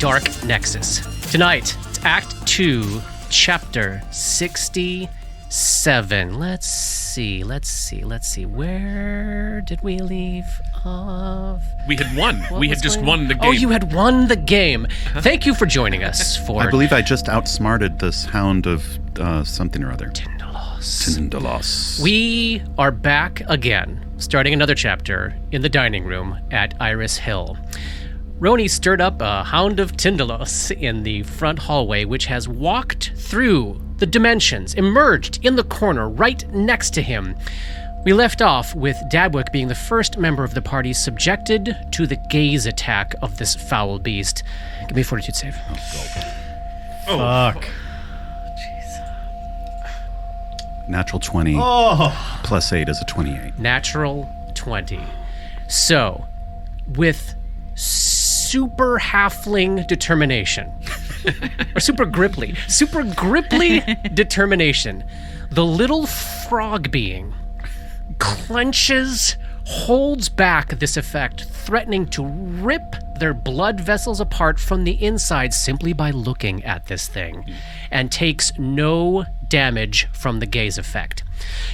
Dark Nexus. Tonight, it's Act 2, Chapter 67. Let's see. Where did we leave off? We had won. We had just won the game. Oh, you had won the game. Thank you for joining us for... I believe I just outsmarted this Hound of something or other. Tindalos. We are back again, starting another chapter in the dining room at Iris Hill. Roni stirred up a Hound of Tindalos in the front hallway, which has walked through the dimensions, emerged in the corner right next to him. We left off with Dabwick being the first member of the party subjected to the gaze attack of this foul beast. Give me a fortitude save. Oh, fuck. Natural 20 plus 8 is a 28. Natural 20. So, with super halfling determination, or super gripply determination, the little frog being clenches, holds back this effect, threatening to rip their blood vessels apart from the inside simply by looking at this thing, and takes no damage from the gaze effect.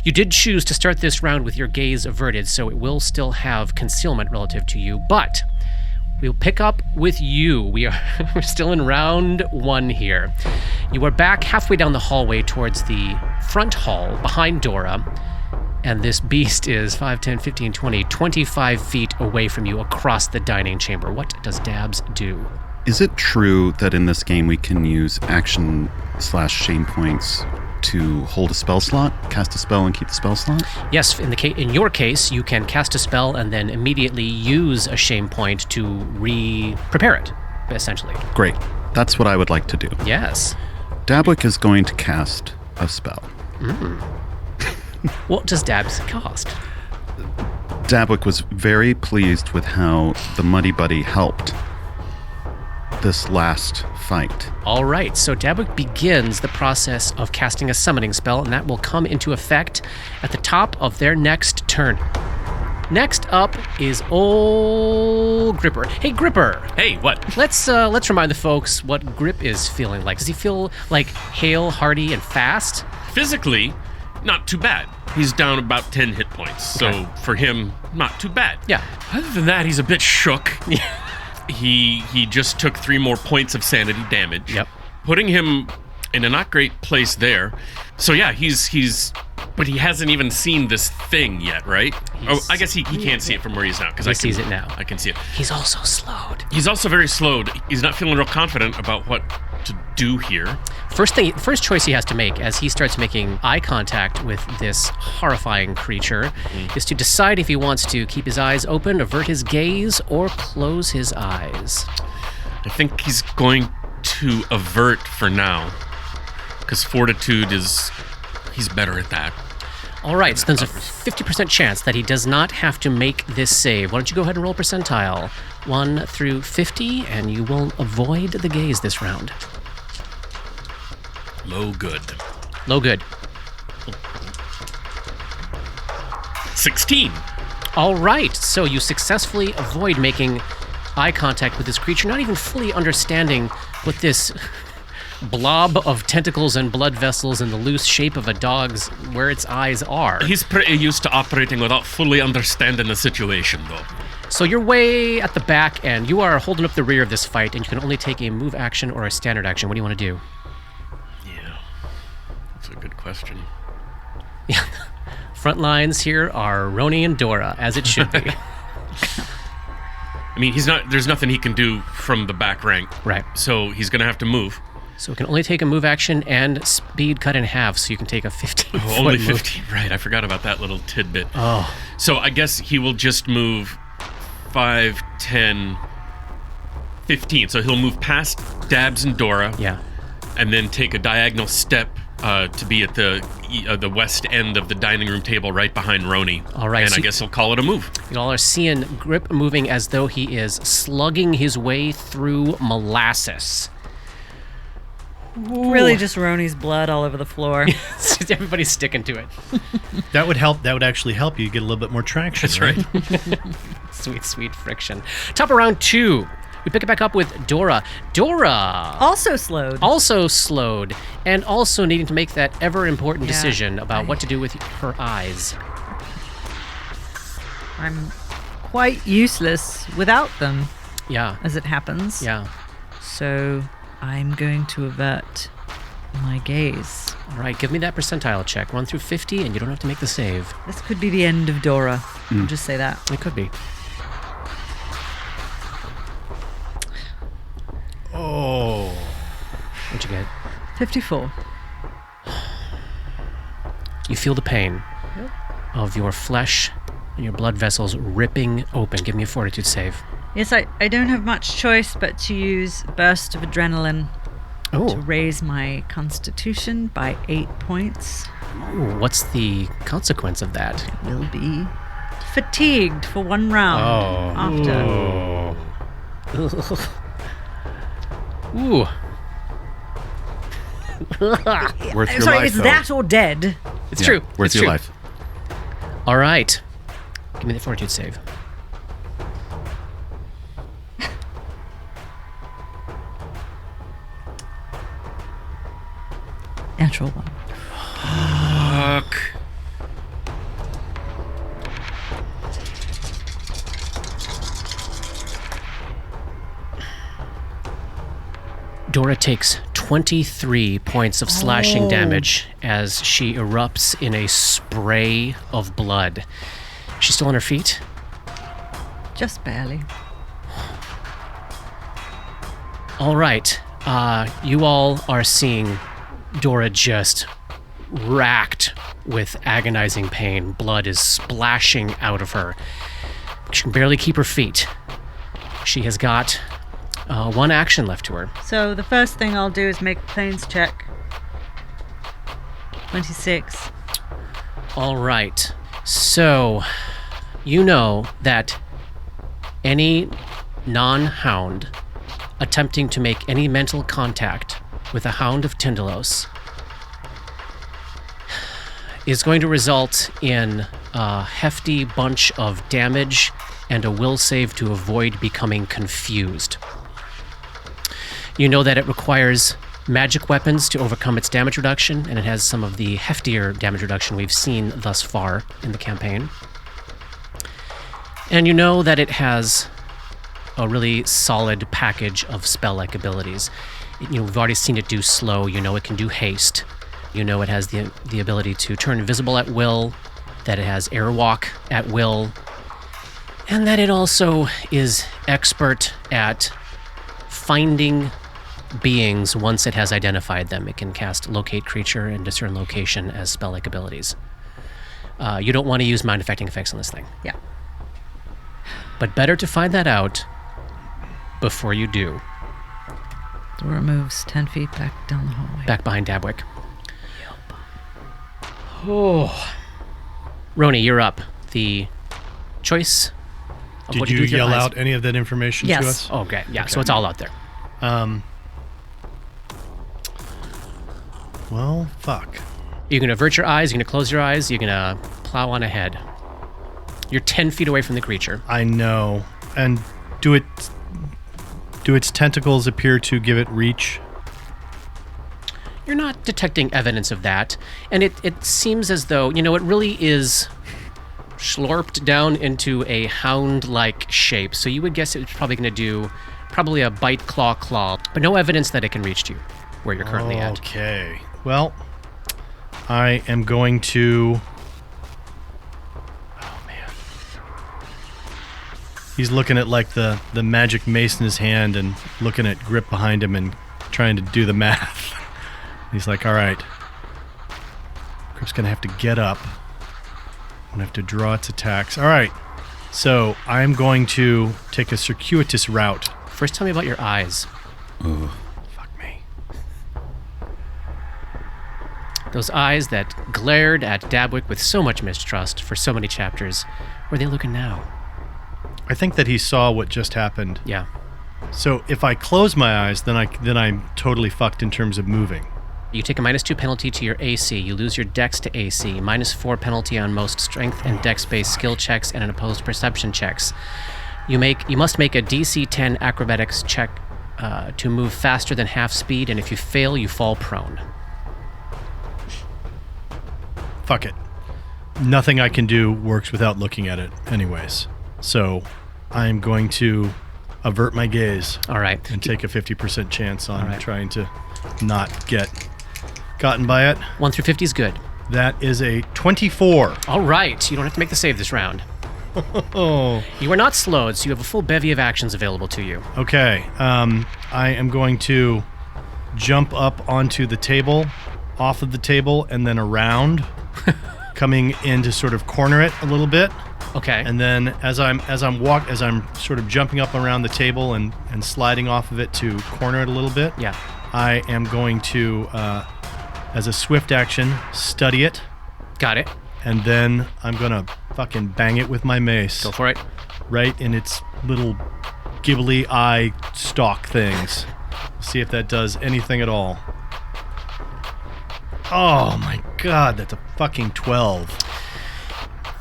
You did choose to start this round with your gaze averted, so it will still have concealment relative to you, but we'll pick up with you. We're still in round 1 here. You are back halfway down the hallway towards the front hall behind Dora, and this beast is 5, 10, 15, 20, 25 feet away from you across the dining chamber. What does Dabs do? Is it true that in this game we can use action/shame points to hold a spell slot, cast a spell and keep the spell slot? Yes, in your case, you can cast a spell and then immediately use a shame point to prepare it, essentially. Great. That's what I would like to do. Yes. Dabwick is going to cast a spell. What does Dabs cost? Dabwick was very pleased with how the Muddy Buddy helped this last fight. All right, so Dabwick begins the process of casting a summoning spell, and that will come into effect at the top of their next turn. Next up is old Gripper. Hey, Gripper. Hey, what? Let's remind the folks what Grip is feeling like. Does he feel like hale, hearty, and fast? Physically, not too bad. He's down about 10 hit points, so for him, not too bad. Yeah. Other than that, he's a bit shook. He just took 3 more points of sanity damage. Yep. Putting him in a not great place there. So yeah, but he hasn't even seen this thing yet, right? I guess he can't see it from where he's now. He sees it now. I can see it. He's also slowed. He's also very slowed. He's not feeling real confident about what to do here. First choice he has to make as he starts making eye contact with this horrifying creature is to decide if he wants to keep his eyes open, avert his gaze, or close his eyes. I think he's going to avert for now, because fortitude he's better at that. All right, so there's a 50% chance that he does not have to make this save. Why don't you go ahead and roll percentile 1 through 50, and you will avoid the gaze this round. Low good. 16. All right, so you successfully avoid making eye contact with this creature, not even fully understanding what this blob of tentacles and blood vessels in the loose shape of a dog's, where its eyes are. He's pretty used to operating without fully understanding the situation, though. So you're way at the back, and you are holding up the rear of this fight, and you can only take a move action or a standard action. What do you want to do? Yeah, that's a good question. Yeah, front lines here are Roni and Dora, as it should be. I mean, there's nothing he can do from the back rank. Right. So he's going to have to move. So it can only take a move action and speed cut in half, so you can take a 15. Oh, only 15. Right, I forgot about that little tidbit. Oh. So I guess he will just move 5, 10, 15. So he'll move past Dabs and Dora. Yeah. And then take a diagonal step to be at the west end of the dining room table right behind Roni. All right. And I guess he'll call it a move. You all are seeing Grip moving as though he is slugging his way through molasses. Ooh. Really just Roni's blood all over the floor. Everybody's sticking to it. That would help. That would actually help you get a little bit more traction. That's right. Sweet, sweet friction. Top of round 2. We pick it back up with Dora. Dora! Also slowed. Also slowed, and also needing to make that ever-important Yeah. decision about what to do with her eyes. I'm quite useless without them, Yeah, as it happens. yeah. So I'm going to avert my gaze. All right, give me that percentile check. 1 through 50, and you don't have to make the save. This could be the end of Dora. I'll just say that. It could be. Oh. What'd you get? 54. You feel the pain of your flesh and your blood vessels ripping open. Give me a fortitude save. Yes, I don't have much choice but to use burst of adrenaline to Oh, raise my constitution by 8 points. what's the consequence of that? Will be fatigued for 1 round after. Ooh. Worth I'm your sorry, life, it's though. that or dead. It's Yeah, true. Worth It's your true. life. All right. Give me the fortitude save. Natural 1. Fuck. Dora takes 23 points of slashing damage as she erupts in a spray of blood. She's still on her feet. Just barely. All right. You all are seeing Dora just racked with agonizing pain. Blood is splashing out of her. She can barely keep her feet. She has got 1 action left to her. So the first thing I'll do is make a planes check. 26. All right. So, you know that any non-hound attempting to make any mental contact with a hound of Tyndalos is going to result in a hefty bunch of damage and a will save to avoid becoming confused. You know that it requires magic weapons to overcome its damage reduction, and it has some of the heftier damage reduction we've seen thus far in the campaign. And you know that it has a really solid package of spell-like abilities. We've already seen it do slow. You know it can do haste. You know it has the ability to turn invisible at will, that it has airwalk at will, and that it also is expert at finding beings once it has identified them. It can cast locate creature and discern location as spell-like abilities. You don't want to use mind-affecting effects on this thing. Yeah. But better to find that out before you do. Dora moves 10 feet back down the hallway. Back behind Dabwick. Oh. Roni, you're up. The choice of Did what to you do with your yell eyes. out any of that information Yes. to us? Oh, okay. Yeah, so it's all out there. Well, fuck. You're going to avert your eyes, you're going to close your eyes, you're going to plow on ahead. You're 10 feet away from the creature. I know. And do its tentacles appear to give it reach? You're not detecting evidence of that. And it seems as though, it really is slurped down into a hound-like shape. So you would guess it's probably going to do a bite, claw, but no evidence that it can reach you where you're currently at. Okay. Well, I am going to... Oh, man. He's looking at, like, the magic mace in his hand and looking at Grip behind him and trying to do the math. He's like, all right. Grip's going to have to get up. I'm going to have to draw its attacks. All right. So I'm going to take a circuitous route. First, tell me about your eyes. Ugh. Fuck me. Those eyes that glared at Dabwick with so much mistrust for so many chapters. Where are they looking now? I think that he saw what just happened. Yeah. So if I close my eyes, then I'm totally fucked in terms of moving. You take a -2 penalty to your AC. You lose your dex to AC. -4 penalty on most strength and dex-based skill checks and opposed perception checks. You must make a DC 10 acrobatics check to move faster than half speed, and if you fail, you fall prone. Fuck it. Nothing I can do works without looking at it anyways. So I'm going to avert my gaze. All right. And take a 50% chance on trying to not get gotten by it. 1 through 50 is good. That is a 24. All right. You don't have to make the save this round. Oh. You are not slowed, so you have a full bevy of actions available to you. Okay. I am going to jump up onto the table, off of the table, and then around, coming in to sort of corner it a little bit. Okay. And then as I'm sort of jumping up around the table and sliding off of it to corner it a little bit. Yeah. I am going to, as a swift action, study it. Got it. And then I'm going to fucking bang it with my mace. Go for it. Right in its little gibbly eye stalk things. See if that does anything at all. Oh my god, that's a fucking 12.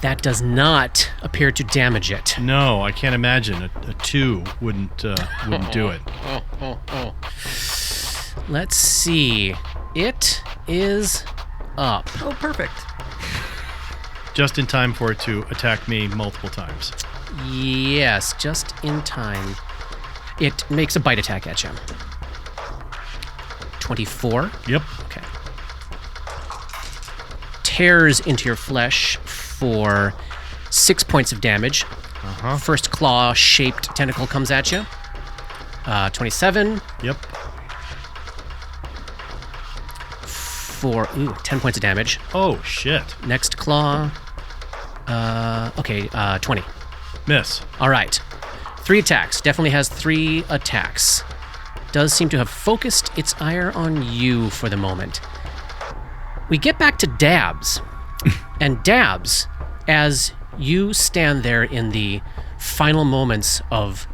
That does not appear to damage it. No, I can't imagine. A 2 wouldn't do it. Let's see. It is up. Oh, perfect. Just in time for it to attack me multiple times. Yes, just in time. It makes a bite attack at you. 24. Yep. Okay. Tears into your flesh for 6 points of damage. First claw-shaped tentacle comes at you. 27. Yep. For 10 points of damage. Oh, shit. Next claw. 20. Miss. All right. 3 attacks. Definitely has 3 attacks. Does seem to have focused its ire on you for the moment. We get back to Dabs. And Dabs, as you stand there in the final moments of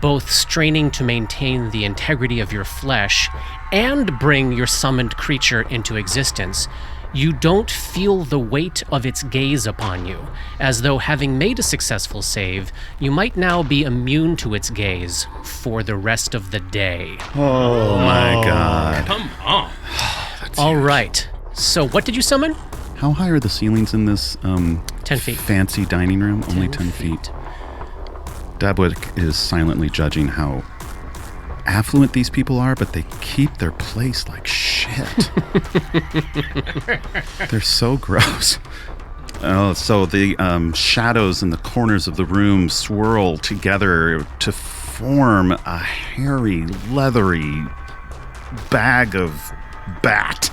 both straining to maintain the integrity of your flesh and bring your summoned creature into existence, you don't feel the weight of its gaze upon you, as though having made a successful save, you might now be immune to its gaze for the rest of the day. Oh my god. Come on. All right. So what did you summon? How high are the ceilings in this 10 feet. fancy dining room? Only 10 feet. Dabwick is silently judging how affluent these people are, but they keep their place like shit. They're so gross. So the shadows in the corners of the room swirl together to form a hairy, leathery bag of bat.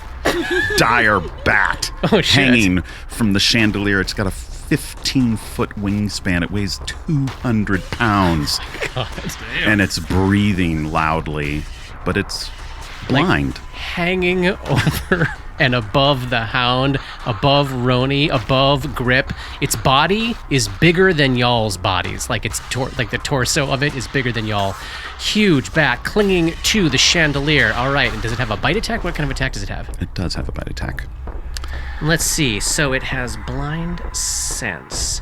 Dire bat hanging from the chandelier. It's got a 15-foot wingspan. It weighs 200 pounds. God. And it's breathing loudly, but it's blind. Hanging over and above the Hound, above Roni, above Grip. Its body is bigger than y'all's bodies. Like the torso of it is bigger than y'all. Huge bat clinging to the chandelier. All right, and does it have a bite attack? What kind of attack does it have? It does have a bite attack. Let's see. So it has blind sense.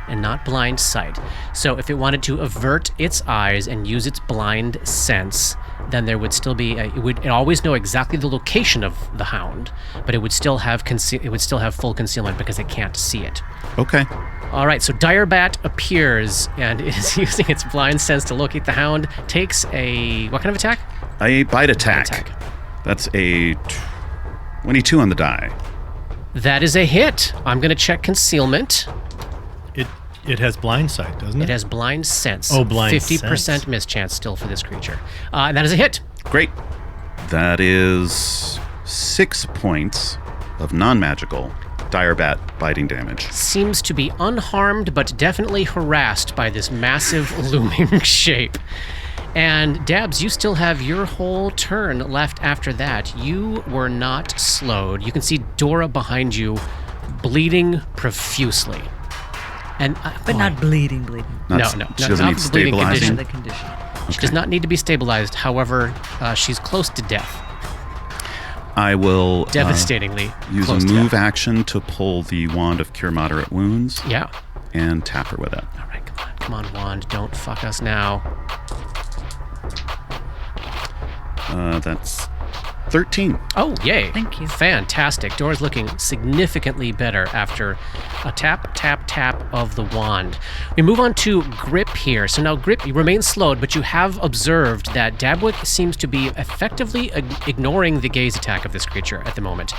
And not blind sight. So if it wanted to avert its eyes and use its blind sense, then there would still be it would always know exactly the location of the Hound, but it would still have full concealment because it can't see it. Okay. All right, so Direbat appears and is using its blind sense to locate the Hound. Takes a what kind of attack? A bite attack. That's a 22 on the die. That is a hit. I'm going to check concealment. It has blind sight, doesn't it? It has blind sense. Oh, blind 50% sense. mischance still for this creature. And that is a hit. Great. That is 6 points of non-magical Direbat biting damage. Seems to be unharmed, but definitely harassed by this massive looming shape. And Dabs, you still have your whole turn left after that. You were not slowed. You can see Dora behind you bleeding profusely. And But not bleeding. No. She doesn't not need bleeding stabilizing. The condition. She does not need to be stabilized. However, she's close to death. I will Devastatingly use a close to move death. action to pull the Wand of Cure Moderate Wounds. Yeah. and tap her with it. All right, come on, wand. Don't fuck us now. That's 13. Oh, yay. Thank you. Fantastic. Dora's looking significantly better after a tap, tap, tap of the wand. We move on to Grip here. So now Grip, you remain slowed, but you have observed that Dabwick seems to be effectively ignoring the gaze attack of this creature at the moment.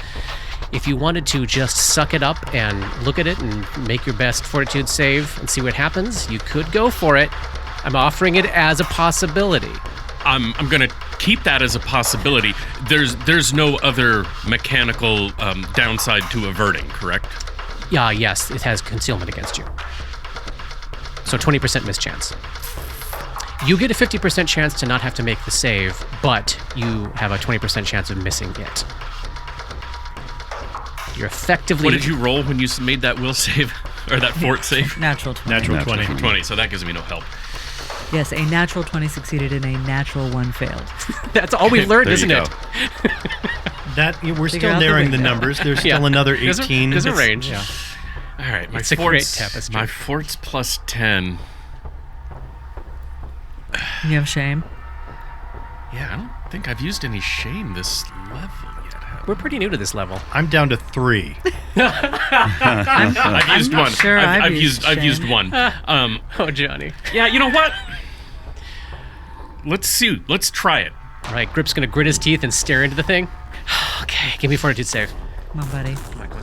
If you wanted to just suck it up and look at it and make your best fortitude save and see what happens, you could go for it. I'm offering it as a possibility. I'm going to keep that as a possibility. There's no other mechanical downside to averting, correct? Yeah, yes, it has concealment against you. So 20% miss chance. You get a 50% chance to not have to make the save, but you have a 20% chance of missing it. You're effectively... What did you roll when you made that will save? Or that fort save? Natural 20. Natural 20. 20, so that gives me no help. Yes, a natural 20 succeeded and a natural 1 failed. That's all we've learned, There isn't you it? go. That we're Figure still out the narrowing the window. numbers. There's Yeah. still another 18. There's a range. Yeah. All right, my It's a great fort's, tapestry. my fort's plus 10. You have shame? Yeah, I don't think I've used any shame this level yet. have We're pretty new to this level. I'm down to 3. I? I've used not one. sure I've used I've used shame. one. Oh, Johnny. Yeah, you know what? Let's see. Let's try it. All right, Grip's gonna grit his teeth and stare into the thing. Okay, give me fortitude save. Come on, buddy.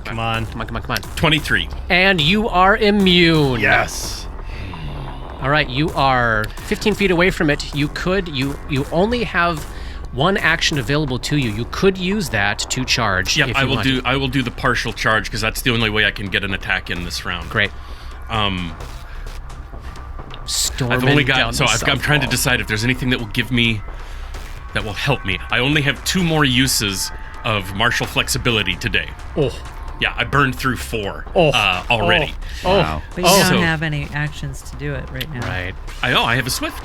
Come on. Come on. 23. And you are immune. Yes. All right, you are 15 feet away from it. You only have one action available to you. You could use that to charge. Yeah, if I you will wanted. do. I will do the partial charge because that's the only way I can get an attack in this round. Great. Storming I've only down got. So the I'm trying to south decide if there's anything that will give me, that will help me. I only have 2 more uses of martial flexibility today. wall. Oh. Yeah, I burned through 4 Oh. already. Oh. Wow. But you Oh. don't So- have any actions to do it right now. Right. I have a swift.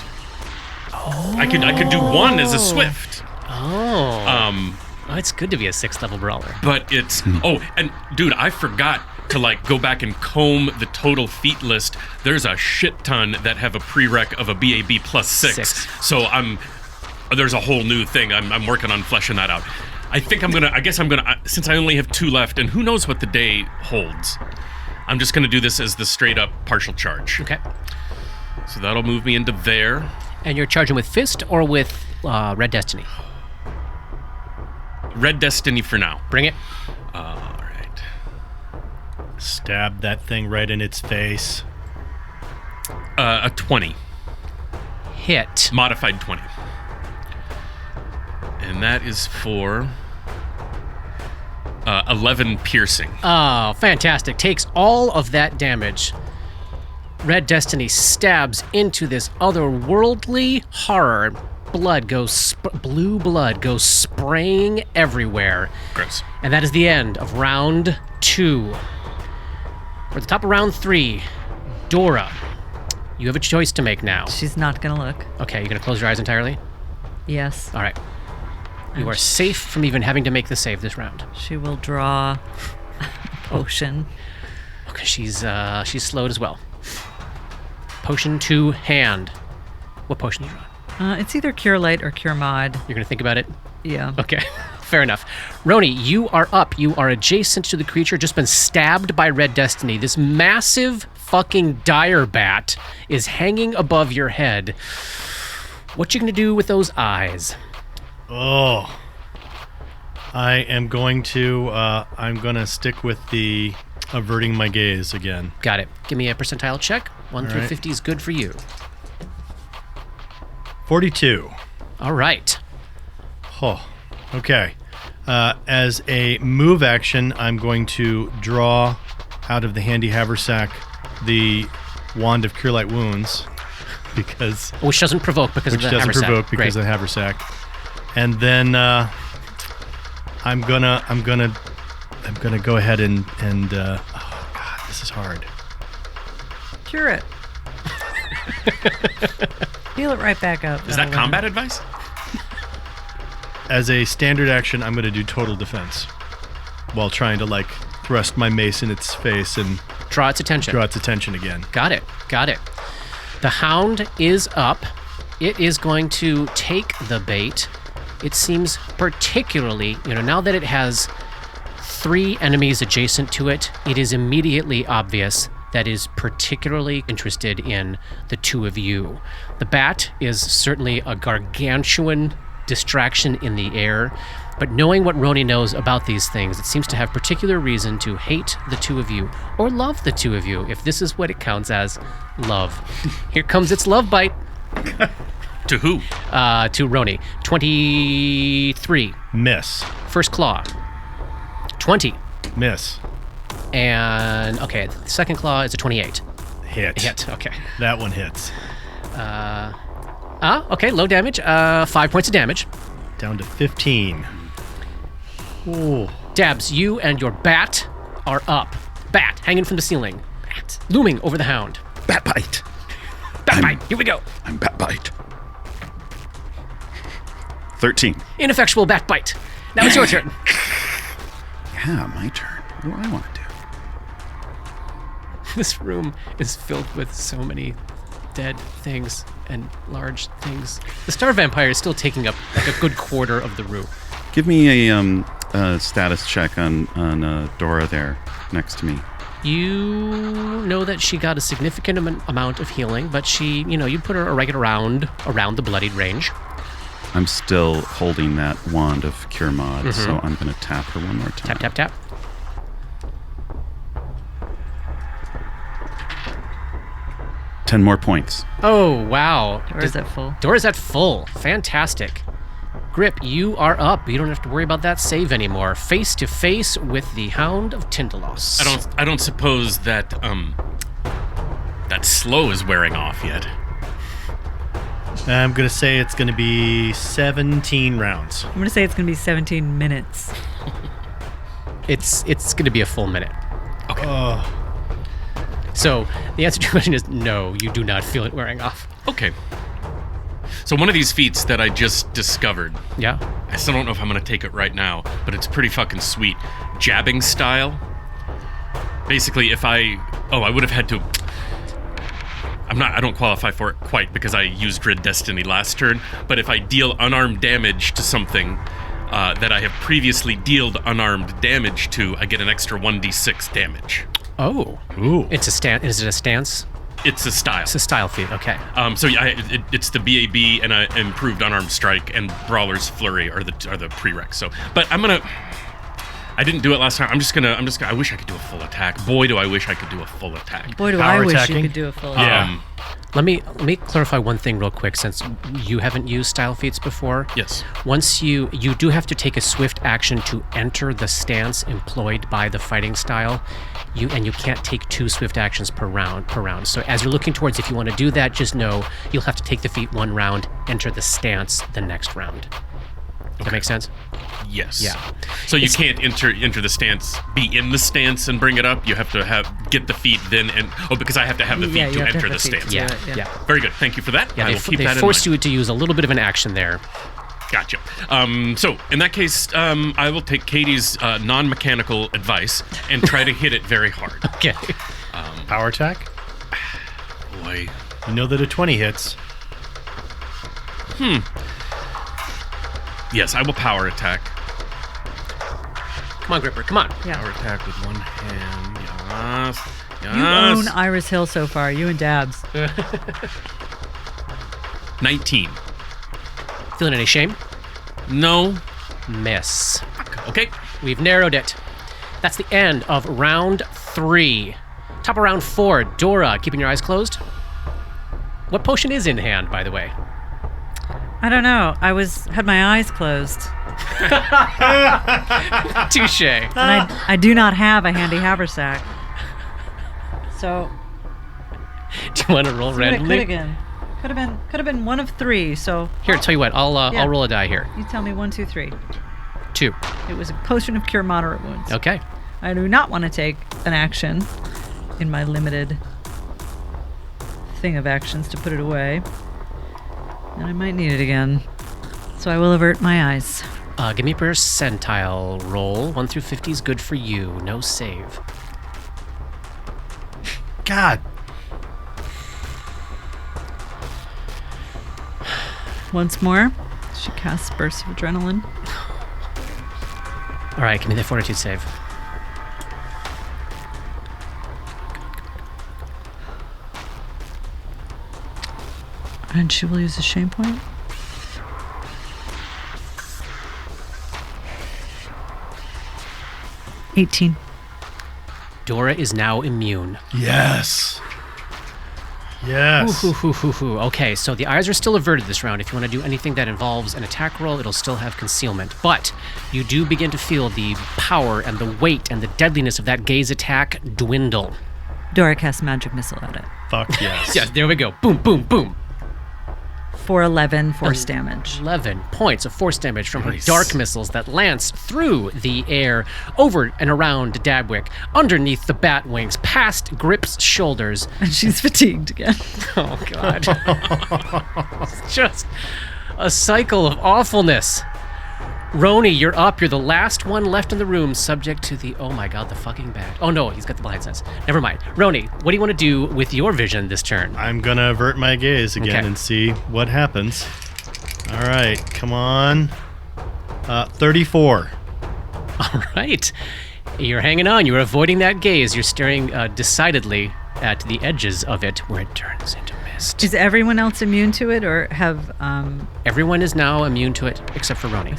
Oh. I could do 1 as a swift. Oh. Oh, it's good to be a 6th level brawler. But it's and dude, I forgot to go back and comb the total feat list. There's a shit ton that have a prereq of a BAB plus 6. 6. So there's a whole new thing. I'm working on fleshing that out. I guess I'm gonna since I only have 2 left, and who knows what the day holds. I'm just gonna do this as the straight up partial charge. Okay. So that'll move me into there. And you're charging with fist or with Red Destiny? Red Destiny for now. Bring it. All right. Stab that thing right in its face. A 20. Hit. Modified 20. And that is for 11 piercing. Oh, fantastic. Takes all of that damage. Red Destiny stabs into this otherworldly horror. Blue blood goes spraying everywhere. Gross. And that is the end of round 2. We're at the top of round 3. Dora, you have a choice to make now. She's not going to look. Okay, you're going to close your eyes entirely? Yes. All right. You are safe from even having to make the save this round. She will draw a potion. Okay, she's slowed as well. Potion to hand. What potion are you drawing? It's either Cure Light or Cure Mod. You're going to think about it? Yeah. Okay, fair enough. Roni, you are up. You are adjacent to the creature, just been stabbed by Red Destiny. This massive fucking dire bat is hanging above your head. What you going to do with those eyes? Oh. I am going to stick with the averting my gaze again. Got it. Give me a percentile check. 1 through right. 50 is good for you. 42. All right. Oh, okay. As a move action, I'm going to draw out of the handy haversack the Wand of Cure Light Wounds, because Which doesn't provoke because which of the doesn't haversack. provoke because Great. of the haversack, and then I'm gonna go ahead and oh god, this is hard. Cure it. Heal it right back up. Is that combat advice? As a standard action, I'm gonna do total defense while trying to thrust my mace in its face and Draw its attention. draw its attention again. Got it. The hound is up. It is going to take the bait. It seems particularly, now that it has 3 enemies adjacent to it, it is immediately obvious that is particularly interested in the 2 of you. The bat is certainly a gargantuan distraction in the air, but knowing what Roni knows about these things, it seems to have particular reason to hate the 2 of you, or love the 2 of you, if this is what it counts as love. Here comes its love bite. To who? To Roni. 23. Miss. First claw. 20. Miss. And, okay, the second claw is a 28. Hit. Okay. That one hits. Okay, low damage. 5 points of damage. Down to 15. Ooh. Dabs, you and your bat are up. Bat, hanging from the ceiling. Bat, looming over the hound. Bat bite. Bat bite, here we go. I'm bat bite. 13. Ineffectual bat bite. Now it's your turn. Yeah, my turn. What do I want to do? This room is filled with so many dead things and large things. The star vampire is still taking up like a good quarter of the room. Give me a status check on Dora there next to me. You know that she got a significant amount of healing, but she, you put her right around the bloodied range. I'm still holding that wand of Cure Mod, so I'm going to tap her one more time. Tap, tap, tap. Ten more points. Oh, wow. Or is it full? Dora's at full. Fantastic. Grip, you are up. You don't have to worry about that save anymore. Face to face with the Hound of Tindalos. I don't suppose that that slow is wearing off yet. I'm going to say it's going to be 17 rounds. I'm going to say it's going to be 17 minutes. It's going to be a full minute. Okay. So the answer to your question is no, you do not feel it wearing off. Okay. So one of these feats that I just discovered, Yeah? I still don't know if I'm going to take it right now, but it's pretty fucking sweet. Jabbing style. Basically, I would have had to... I don't qualify for it quite because I used Grid Destiny last turn, but if I deal unarmed damage to something that I have previously dealt unarmed damage to, I get an extra 1d6 damage. Oh. Ooh. Is it a stance? It's a style. It's a style feat, okay. So yeah, it's the BAB and improved unarmed strike and Brawler's Flurry are the prereqs. So, but I didn't do it last time. I wish I could do a full attack. Boy, do I wish I could do a full attack. Boy, do Power I wish attacking? you could do a full attack. Yeah. Let me clarify one thing real quick, since you haven't used style feats before. Yes. Once you do have to take a swift action to enter the stance employed by the fighting style. You can't take 2 swift actions per round. So as you're looking towards, if you want to do that, just know you'll have to take the feat 1 round, enter the stance the next round. Does that make sense? Yes. Yeah. So you can't enter the stance, be in the stance and bring it up. You have to get the feat then, because I have to have the feat you to have to enter have the the feat stance. to Yeah, do it, yeah. yeah. Very good. Thank you for that. Yeah, I will keep that in forced mind. you to use a little bit of an action there. Gotcha. So in that case, I will take Katie's non-mechanical advice and try to hit it very hard. Okay. Power attack? Boy. You know that a 20 hits. Yes, I will power attack. Come on, Gripper, come on. Yeah. Power attack with one hand. Yes. You own Iris Hill so far, you and Dabs. 19. Feeling any shame? No. Miss. Okay. We've narrowed it. That's the end of round 3. Top of round 4, Dora, keeping your eyes closed. What potion is in hand, by the way? I don't know. Had my eyes closed. Touche. And I do not have a handy haversack. So Do you want to roll randomly? Could have been one of 3, so Here, tell you what, I'll roll a die here. you tell me 1, 2, 3. 2. It was a potion of cure moderate wounds. Okay. I do not want to take an action in my limited thing of actions to put it away. And I might need it again. So I will avert my eyes. Give me a percentile roll. 1 through 50 is good for you. No save. God. Once more, she casts bursts of adrenaline. All right, give me the fortitude save. And she will use a shame point. $18. Dora is now immune. Yes. Yes. Ooh. Okay, so the eyes are still averted this round. If you want to do anything that involves an attack roll, it'll still have concealment. But you do begin to feel the power and the weight and the deadliness of that gaze attack dwindle. Dora casts magic missile at it. Fuck yes. Yes, there we go. Boom, boom, boom. For 11 force damage. 11 points of force damage from her dark missiles that lance through the air, over and around Dabwick, underneath the bat wings, past Grip's shoulders. And she's fatigued again. Oh, God. It's just a cycle of awfulness. Roni, you're up. You're the last one left in the room, subject to the, oh my God, the fucking bat. Oh no, he's got the blind sense. Never mind. Roni, what do you want to do with your vision this turn? I'm going to avert my gaze again and see what happens. All right, come on. 34. All right. You're hanging on. You're avoiding that gaze. You're staring decidedly at the edges of it where it turns into mist. Is everyone else immune to it, or have... Everyone is now immune to it except for Roni.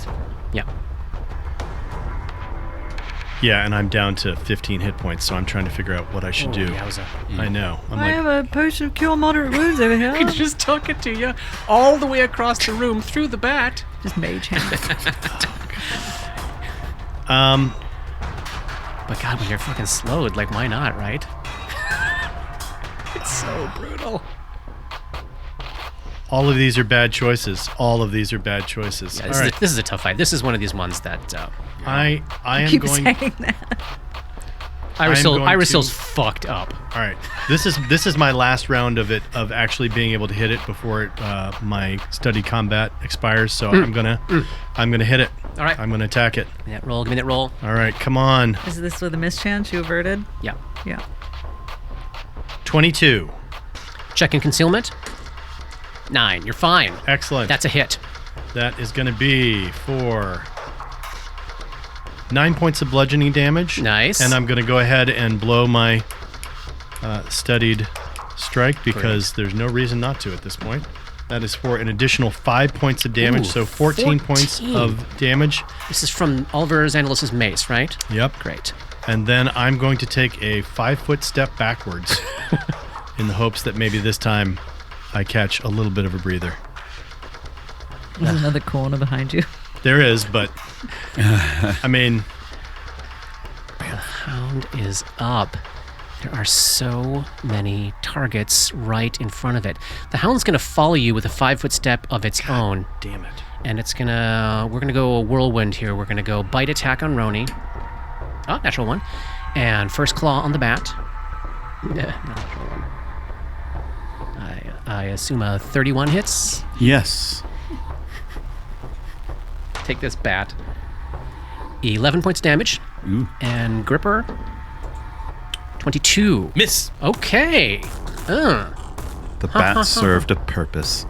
Yeah. Yeah, and I'm down to 15 hit points, so I'm trying to figure out what I should do. Yowza. I know. I have a potion of cure moderate wounds over here. I can just tuck it to you all the way across the room through the bat. Just mage hand. But God, when you're fucking slowed, like, why not, right? It's so brutal. All of these are bad choices. All of these are bad choices. Yeah, All right. this is a tough fight. This is one of these ones that I am Keep going... saying that. Irisil's fucked up. All right. This is my last round of actually being able to hit it before my study combat expires. So I'm gonna hit it. All right. I'm gonna attack it. Give me that roll. Give me that roll. All right. Come on. Is this with a mischance you averted? Yeah. Yeah. 22. Check in concealment. 9. You're fine. Excellent. That's a hit. That is gonna be for 9 points of bludgeoning damage. Nice. And I'm gonna go ahead and blow my studied strike because there's no reason not to at this point. That is for an additional 5 points of damage, so 14 points of damage. This is from Oliver Xandalos' mace, right? Yep. Great. And then I'm going to take a 5-foot step backwards in the hopes that maybe this time I catch a little bit of a breather. There's another corner behind you. There is, but I mean... The Hound is up. There are so many targets right in front of it. The Hound's going to follow you with a 5-foot step of its own. Damn it. And we're going to go a whirlwind here. We're going to go bite attack on Roni. Oh, natural one. And first claw on the bat. Not natural one. I assume a 31 hits. Yes. Take this bat. 11 points damage. Ooh. And Gripper, 22. Miss. Okay. The bat served a purpose.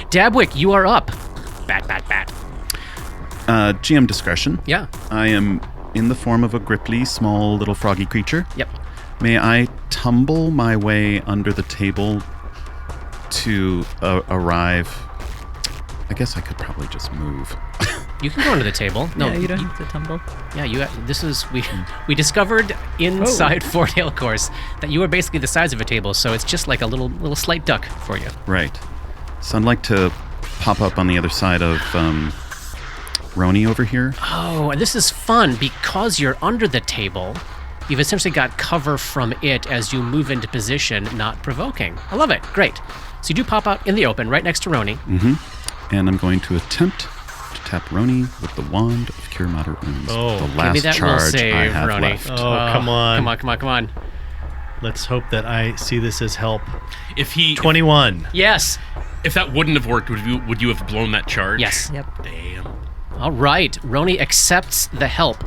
Dabwick, you are up. Bat. GM discretion. Yeah. I am in the form of a gripply, small little froggy creature. Yep. May I tumble my way under the table to arrive? I guess I could probably just move. You can go under the table. No, Yeah, you don't have to tumble. Yeah, we discovered inside Fordale Course that you are basically the size of a table, so it's just like a little slight duck for you. Right. So I'd like to pop up on the other side of Roni over here. Oh, and this is fun because you're under the table. You've essentially got cover from it as you move into position, not provoking. I love it. Great. So you do pop out in the open right next to Roni. Mm-hmm. And I'm going to attempt to tap Roni with the Wand of Cure Moderate Wounds. Oh, the Give me last that charge will save, I have Roni. left. Oh, come on. Come on. Let's hope that I see this as help. If he 21. Yes. If that wouldn't have worked, would you have blown that charge? Yes. Yep. Damn. All right. Roni accepts the help.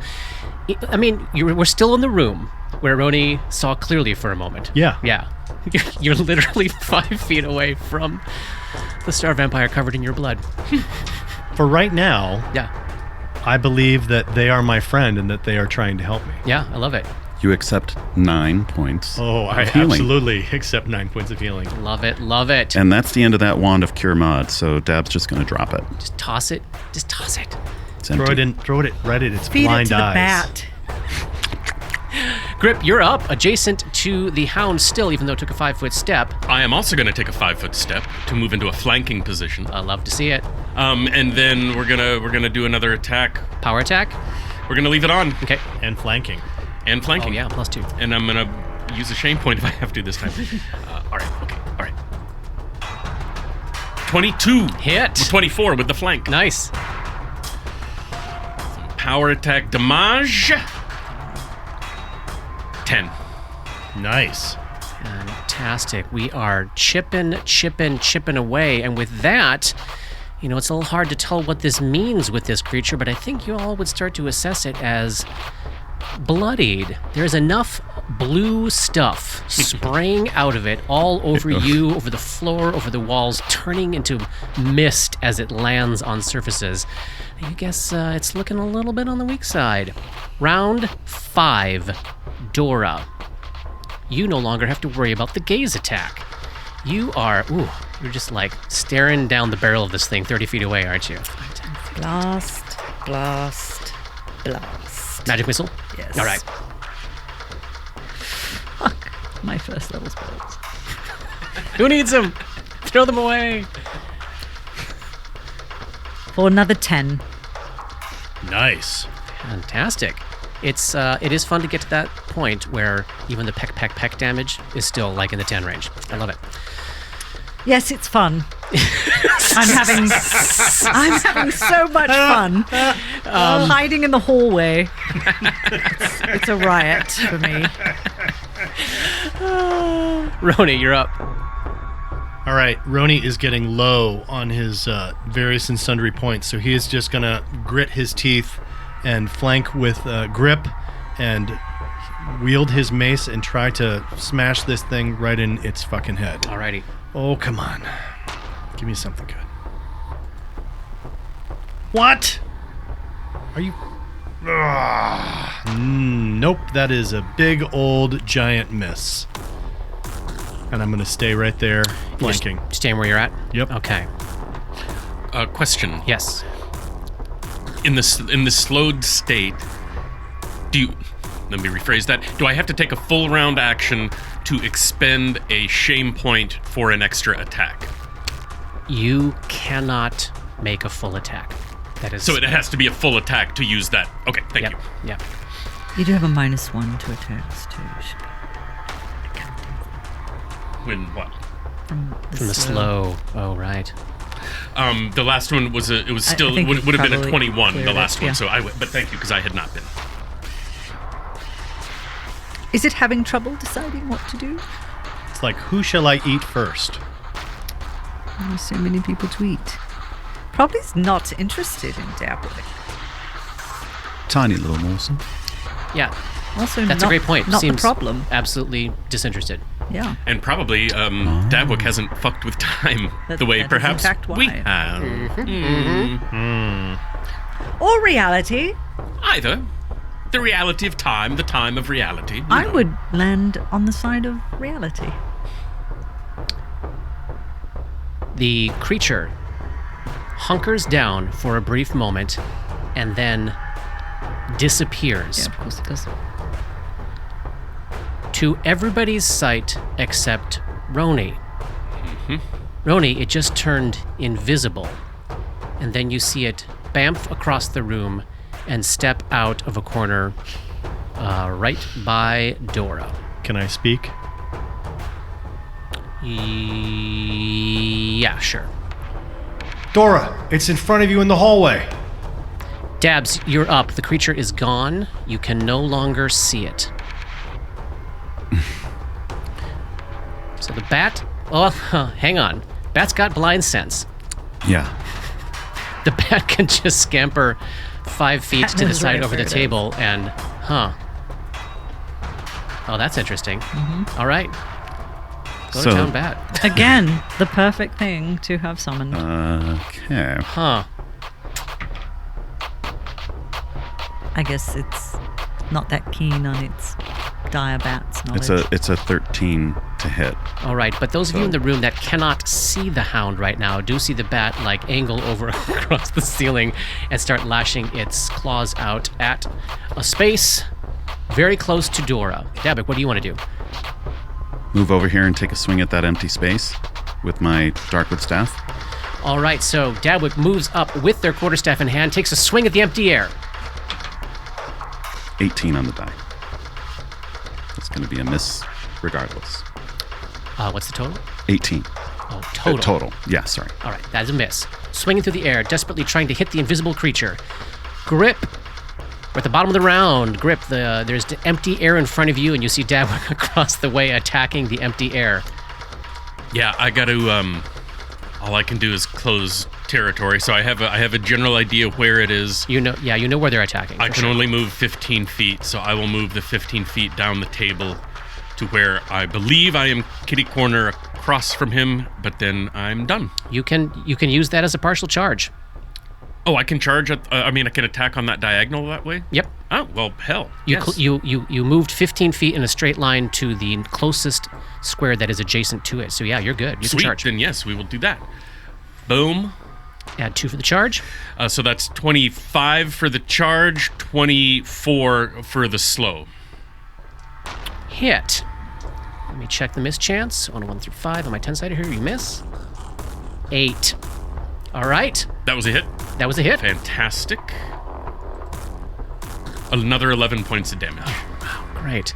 I mean, we're still in the room where Roni saw clearly for a moment. Yeah. Yeah. You're literally 5 feet away from the star vampire covered in your blood. For right now, Yeah. I believe that they are my friend and that they are trying to help me. Yeah, I love it. You accept 9 points. Oh, I of healing. absolutely accept 9 points of healing. Love it. Love it. And that's the end of that wand of Cure Mod, so Dab's just going to drop it. Just toss it. Just toss it. It's Throw empty. it right at its Feed it blind to the eyes. bat. Grip, you're up, adjacent to the Hound still, even though it took a 5-foot step. I am also going to take a 5-foot step to move into a flanking position. I love to see it. And then we're gonna do another attack. Power attack. We're gonna leave it on Okay. And flanking. and flanking. Oh, yeah, +2. And I'm gonna use a shame point if I have to this time. All right. Okay. All right. 22. Hit. 24 with the flank. Nice. Power attack damage. 10. Nice. Fantastic. We are chipping away. And with that, it's a little hard to tell what this means with this creature, but I think you all would start to assess it as bloodied. There's enough blue stuff spraying out of it all over you, over the floor, over the walls, turning into mist as it lands on surfaces. I guess it's looking a little bit on the weak side. Round 5. Dora. You no longer have to worry about the gaze attack. You're just like staring down the barrel of this thing 30 feet away, aren't you? Blast, blast, blast. Magic missile? Yes. All right. Fuck. My first level spells. Who needs them? Throw them away. For another 10. Nice. Fantastic. It is fun to get to that point where even the peck damage is still like in the 10 range. I love it. Yes, it's fun. I'm having so much fun. Hiding in the hallway. It's a riot for me. Roni, you're up. All right, Roni is getting low on his various and sundry points, so he is just going to grit his teeth and flank with grip and wield his mace and try to smash this thing right in its fucking head. Alrighty. Oh, come on. Give me something good. What? Are you... Nope, that is a big old giant miss. And I'm going to stay right there, flanking. Just staying where you're at? Yep. Okay. Question. Yes. In this slowed state, let me rephrase that. Do I have to take a full round action to expend a shame point for an extra attack? You cannot make a full attack. That is. So it has to be a full attack to use that. Okay, thank Yep. you. Yep. You do have a -1 to attacks too. Should be When what? from From the slow. Oh, right. The last one was it was I still think would have been a probably 21. cleared The it, last one. yeah. So but thank you because I had not been. Is it having trouble deciding what to do? It's like, who shall I eat first? There's so many people to eat. Probably not interested in dabbling. Tiny little morsel. Yeah. Also, That's not, a great point. Not Seems the problem. Absolutely disinterested. Yeah. And probably Dabwick hasn't fucked with time That- the way that is perhaps in fact we why. have. Or reality. Either. The reality of time, the time of reality. I would land on the side of reality. The creature hunkers down for a brief moment and then disappears. Yeah, of course it does. To everybody's sight except Roni. Roni, it just turned invisible. And then you see it bamf across the room and step out of a corner right by Dora. Can I speak? Yeah, sure. Dora, it's in front of you in the hallway. Dabs, you're up. The creature is gone. You can no longer see it. So the bat... Oh, hang on. Bat's got blind sense. Yeah. The bat can just scamper 5 feet to the knows side right over the where it table and, Oh, that's interesting. All right. Go to town, bat. Again, the perfect thing to have summoned. Okay. Huh. I guess it's not that keen on its dire bats knowledge. It's a 13 to hit. All right, but those of you in the room that cannot see the hound right now do see the bat like angle over across the ceiling and start lashing its claws out at a space very close to Dora. Dabik, what do you want to do? Move over here and take a swing at that empty space with my Darkwood staff. All right, so Dabwick moves up with their quarterstaff in hand, takes a swing at the empty air. 18 on the die. That's going to be a miss regardless. What's the total? 18. Oh, total. Total. Yeah, sorry. All right, that is a miss. Swinging through the air, desperately trying to hit the invisible creature. Grip. We're at the bottom of the round. Grip. There's the empty air in front of you, and you see Dabwick across the way attacking the empty air. Yeah, I got to. All I can do is close territory, so I have a general idea where it is. You know where they're attacking. I can only move 15 feet, so I will move the 15 feet down the table to where I believe I am kitty corner across from him, but then I'm done. You can use that as a partial charge. Oh, I can charge at, I can attack on that diagonal that way? Yep. Oh, well, hell. You yes. you moved 15 feet in a straight line to the closest square that is adjacent to it. So yeah, you're good. You Sweet, can charge. then yes, we will do that. Boom. Add 2 for the charge. So that's 25 for the charge, 24 for the slow. Hit. Let me check the miss chance. On a 1 through 5 on my 10-sided here. You miss. 8. All right. That was a hit. That was a hit. Fantastic. Another 11 points of damage. Great.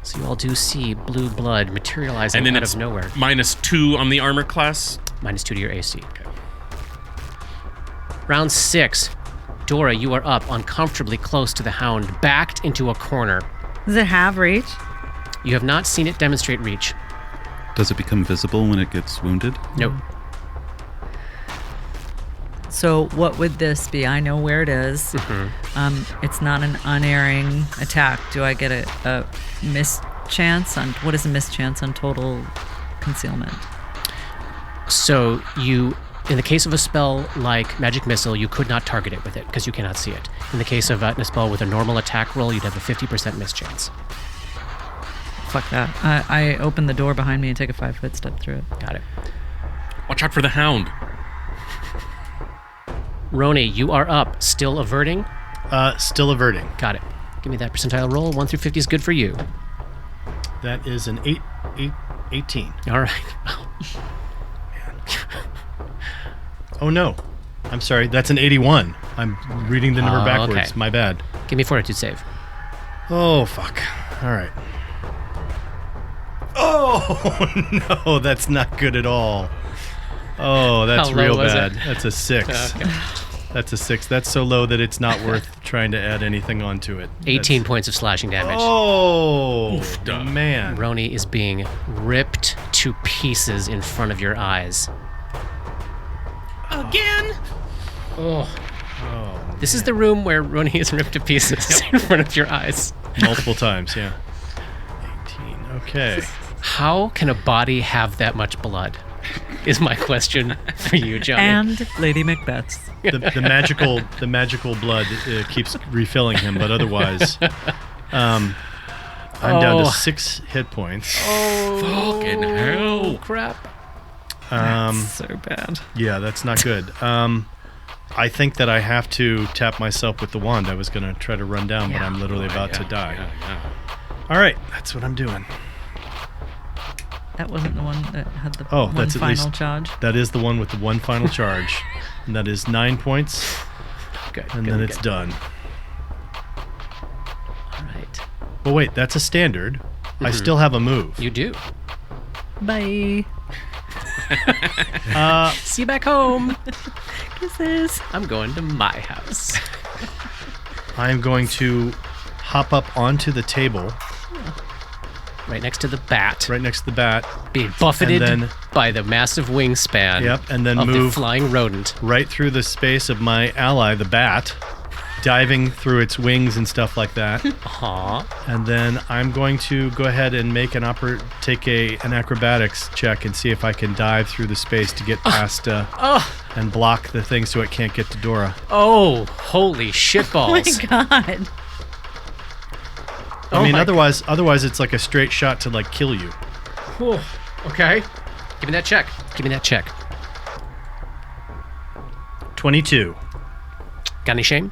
So you all do see blue blood materializing And then out it's of nowhere. -2 on the armor class. -2 to your AC. Okay. Round 6. Dora, you are up uncomfortably close to the hound, backed into a corner. Does it have reach? You have not seen it demonstrate reach. Does it become visible when it gets wounded? Nope. So what would this be? I know where it is. It's not an unerring attack. Do I get a miss chance on what is a miss chance on total concealment? So you, in the case of a spell like Magic Missile, you could not target it with it because you cannot see it. In the case of a spell with a normal attack roll, you'd have a 50% miss chance. Fuck that. I open the door behind me and take a 5-foot step through it. Got it. Watch out for the hound. Roni, you are up. Still averting? Still averting. Got it. Give me that percentile roll. 1 through 50 is good for you. That is an 18. All right. Oh no. I'm sorry. That's an 81. I'm reading the number backwards. okay. My bad. Give me a fortitude save. Oh, fuck. All right. Oh, no. That's not good at all. Oh, that's How low real was bad. it? That's a 6. Okay. That's a 6. That's so low that it's not worth trying to add anything onto it. 18 points of slashing damage. Oh, duh. man. Roni is being ripped to pieces in front of your eyes. Again? Oh. This is the room where Roni is ripped to pieces in front of your eyes. Multiple times, yeah. 18. Okay. How can a body have that much blood? Is my question for you, Johnny. And Lady Macbeth's. The magical blood keeps refilling him, but otherwise, I'm down to 6 hit points. Fucking hell. Crap. So bad. Yeah, that's not good. I think that I have to tap myself with the wand. I was going to try to run down, but I'm literally about to die. Yeah. All right, that's what I'm doing. That wasn't the one that had the Oh, one that's at final least- charge. That is the one with the one final charge, and that is 9 points, Good. and good, then it's good. done. All right. But wait, that's a standard. I still have a move. You do. Bye. See you back home. Kisses. I'm going to my house. I'm going to hop up onto the table Right next to the bat. Right next to the bat. Being buffeted And then- by the massissive wingspan Yep, and then of the move flying rodent. right through the space of my ally, the bat, diving through its wings and stuff like that. Aw. And then I'm going to go ahead and make an acrobatics check and see if I can dive through the space to get past and block the thing so it can't get to Dora. Oh, holy Oh my shitballs. god. I mean, my otherwise it's like a straight shot to like kill you. Whew. Okay. Give me that check. Give me that check. 22. Got any shame?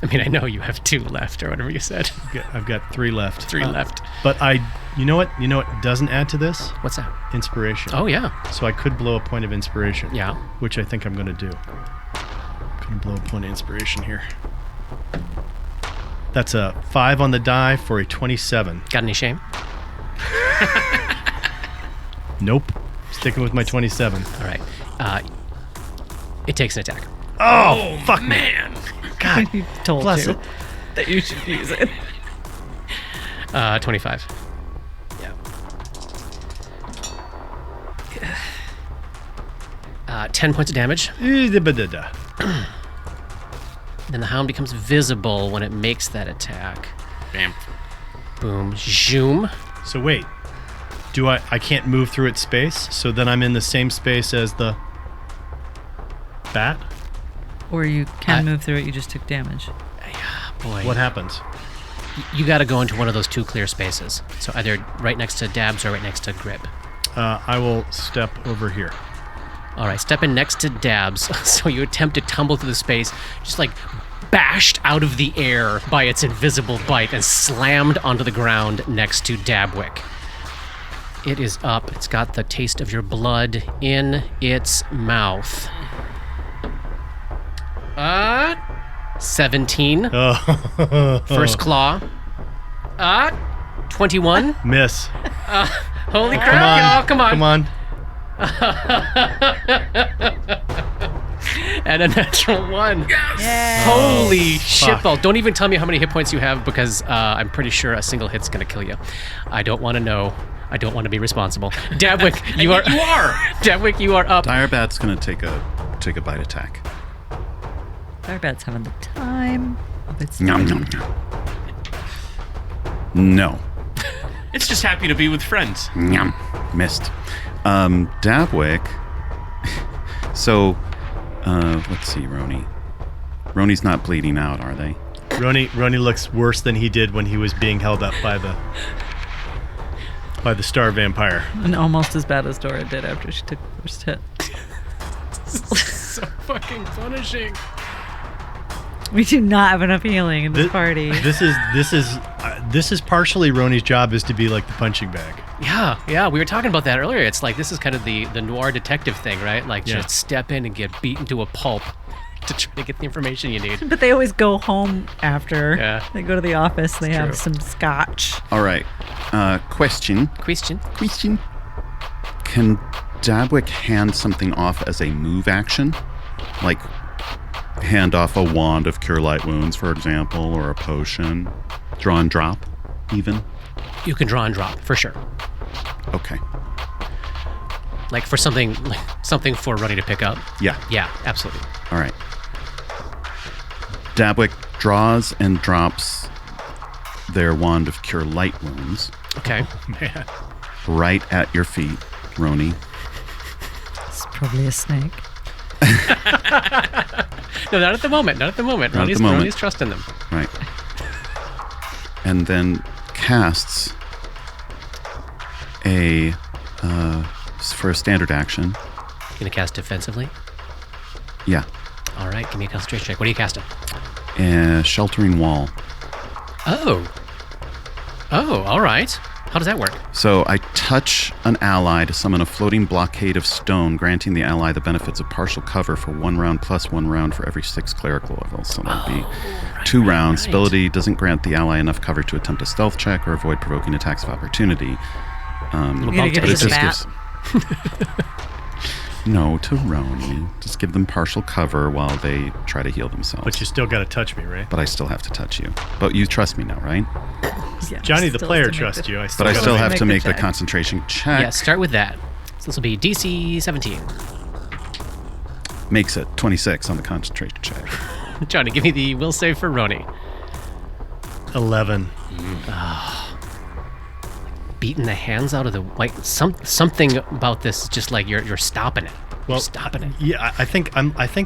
I mean, I know you have 2 left, or whatever you said. I've got 3 left. 3 left. But you know what doesn't add to this? What's that? Inspiration. Oh, yeah. So I could blow a point of inspiration. Yeah. Which I think I'm going to do. I'm going to blow a point of inspiration here. That's a 5 on the die for a 27. Got any shame? Nope. Sticking with my 27. All right. It takes an attack. Oh, fuck me. Man. God. You told Bless you it. that you should use it. 25. Yeah. 10 points of damage. Then the hound becomes visible when it makes that attack. Bam. Boom. Zoom. So wait. I can't move through its space, so then I'm in the same space as the bat? Or you can move through it, you just took damage. Boy. What happens? You got to go into one of those 2 clear spaces. So either right next to Dabs or right next to Grip. I will step over here. All right, step in next to Dabs. So you attempt to tumble through the space, just like bashed out of the air by its invisible bite and slammed onto the ground next to Dabwick. It is up. It's got the taste of your blood in its mouth. 17. Oh. First claw. 21. Miss. Holy crap, y'all, come on. Come on. And a natural 1. Yeah. Holy fuck. shitball. Don't even tell me how many hit points you have because I'm pretty sure a single hit's going to kill you. I don't want to know. I don't want to be responsible. Dabwick, you are. You are. Dabwick, you are up. Direbat's going to take a bite attack. Firebat's having the time of its Nom, nom, nom. No. It's just happy to be with friends. Nom. Missed. Dabwick. So, let's see, Roni. Roni's not bleeding out, are they? Roni looks worse than he did when he was being held up by the star vampire. And almost as bad as Dora did after she took the first hit. So fucking punishing. We do not have enough healing in this Thi- party. This is partially Roni's job is to be like the punching bag. Yeah, we were talking about that earlier. It's like this is kind of the noir detective thing, right? Like Yeah. just step in and get beaten to a pulp to try to get the information you need. But they always go home after. Yeah. They go to the office, they have true. some scotch. All right. Question. Question? Can Dabwick hand something off as a move action? Like hand off a wand of Cure Light Wounds, for example, or a potion? Draw and drop, even? You can draw and drop, for sure. Okay. Like for something for Runny to pick up. Yeah. Yeah, absolutely. All right. Dabwick draws and drops their wand of Cure Light Wounds Okay. Man. right at your feet, Roni. It's probably a snake. No, not at the moment. Not at the moment. Not at Ronnie's, the moment. Ronnie's trusting them. Right. And then casts for a standard action. You gonna cast defensively? Yeah. All right, give me a concentration check. What are you casting? Sheltering Wall. Oh, all right. How does that work? So I touch an ally to summon a floating blockade of stone, granting the ally the benefits of partial cover for 1 round plus 1 round for every 6 clerical levels. So that'd be 2 rounds. right. Ability doesn't grant the ally enough cover to attempt a stealth check or avoid provoking attacks of opportunity. Little You gonna bump give to us the a system. bat? No, to Roni. Just give them partial cover while they try to heal themselves. But you still got to touch me, right? But I still have to touch you. But you trust me now, right? Yeah, Johnny, the still player, have to make trusts the- you. But I still have to make the check. concentration check. Yeah, start with that. So this will be DC 17. Makes it 26 on the concentration check. Johnny, give me the will save for Roni. 11. Beating the hands out of the something about this is just like you're stopping it. Well, You're stopping it. Yeah, I think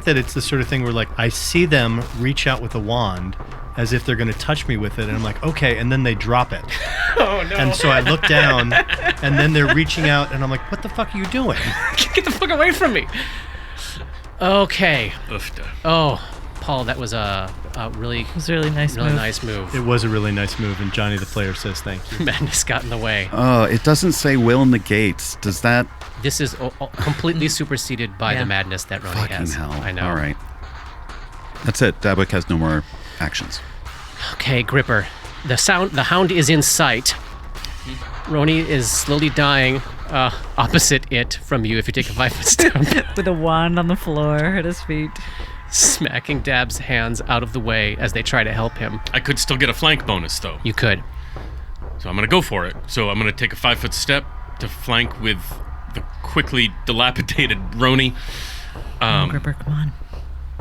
that it's the sort of thing where like I see them reach out with a wand as if they're going to touch me with it, and I'm like, okay, and then they drop it. Oh no! And so I look down, and then they're reaching out, and I'm like, what the fuck are you doing? Get the fuck away from me. Okay. Oofda. Oh, Paul, that was a really, It was a really nice really move. nice move. It was a really nice move, and Johnny the player says thank you. Madness got in the way. Oh, it doesn't say will negates. Does that... This is completely superseded by Yeah. the madness that Roni Fucking has. hell. I know. All right. That's it. Dabwick has no more actions. Okay, Gripper. The Hound is in sight. Roni is slowly dying opposite it from you if you take a 5-foot step. With a wand on the floor at his feet. Smacking Dab's hands out of the way as they try to help him. I could still get a flank bonus, though. You could. So I'm going to go for it. So I'm going to take a 5-foot step to flank with the quickly dilapidated Roni. Gripper, come on.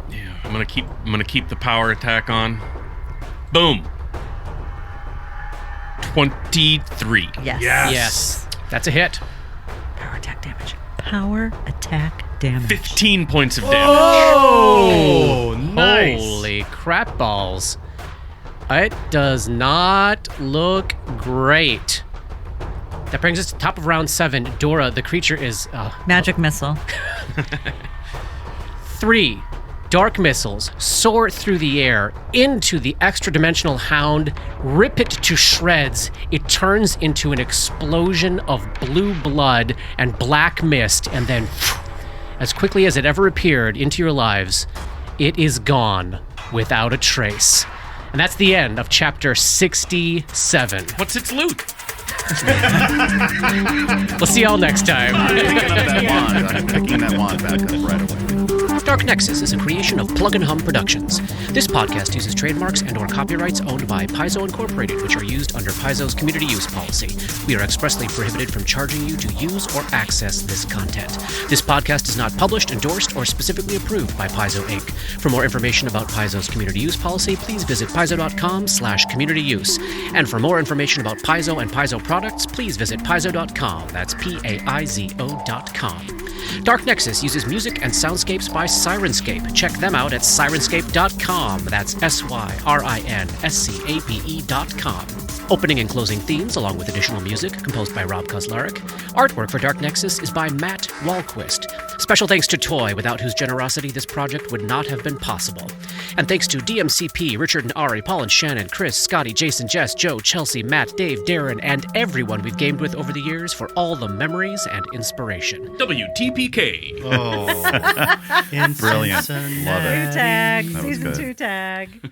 Yeah, I'm going to keep the power attack on. Boom. 23. Yes. Yes. That's a hit. Power attack damage. Power attack damage. 15 points of damage. Oh, nice. Holy crap balls. It does not look great. That brings us to top of round 7. Dora, the creature is Magic missile. 3 dark missiles soar through the air into the extra-dimensional Hound, rip it to shreds. It turns into an explosion of blue blood and black mist, and then, as quickly as it ever appeared into your lives, it is gone without a trace. And that's the end of chapter 67. What's its loot? We'll see y'all next time. I'm picking that wand back up right away. Dark Nexus is a creation of Plug and Hum Productions. This podcast uses trademarks and/or copyrights owned by Paizo Incorporated, which are used under Paizo's community use policy. We are expressly prohibited from charging you to use or access this content. This podcast is not published, endorsed, or specifically approved by Paizo Inc. For more information about Paizo's community use policy, please visit paizo.com/communityuse. And for more information about Paizo and Paizo products, please visit paizo.com. That's PAIZO.com. Dark Nexus uses music and soundscapes by Sirenscape. Check them out at sirenscape.com. That's SYRINSCAPE.com. Opening and closing themes, along with additional music, composed by Rob Kauzlaric. Artwork for Dark Nexus is by Matt Wahlquist. Special thanks to Toy, without whose generosity this project would not have been possible. And thanks to DMCP, Richard and Ari, Paul and Shannon, Chris, Scotty, Jason, Jess, Joe, Chelsea, Matt, Dave, Darren, and everyone we've gamed with over the years for all the memories and inspiration. WTPK. Oh. Brilliant. Love it. Tag. That was Season good. 2 tag.